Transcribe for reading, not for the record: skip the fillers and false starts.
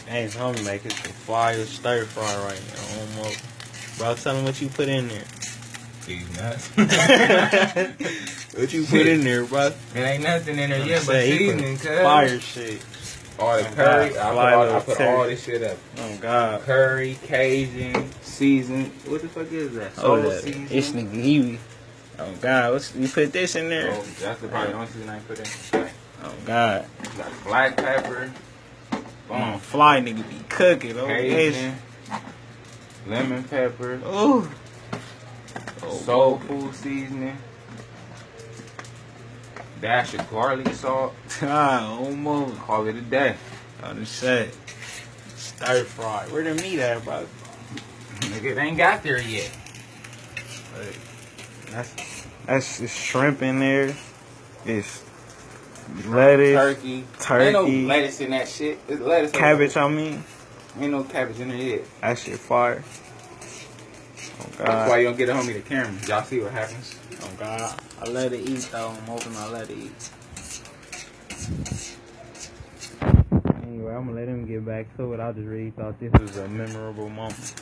Hey, homie, making some fire stir fry right now. Almost. Bro, tell him what you put in there. These nuts. What you put in there, bro? There ain't nothing in there yet but seasoning, cuz. Fire shit. All the curry. I put all this shit up. Oh, God. Curry, Cajun, season. What the fuck is that? Soul season. This nigga, he. Oh, God. You put this in there? Oh, that's the probably the only season I ain't put in. Oh, God. Got black pepper. Boom. Fly nigga be cooking. Oh, Cajun. Lemon pepper. Ooh. Soul food seasoning. Dash of garlic salt. Almost. Call it a day. On the set. Stir fry. Where the meat at, bro? Nigga, it ain't got there yet. That's just shrimp in there. It's lettuce. Turkey. Ain't no lettuce in that shit. It's lettuce. Cabbage, I mean. Ain't no cabbage in there yet. That shit fire. Oh, God. That's why you don't get a homie the camera. Y'all see what happens. Oh, God. I let it eat, though. I'm hoping I let it eat. Anyway, I'm going to let him get back to it. I just really thought this was a memorable moment.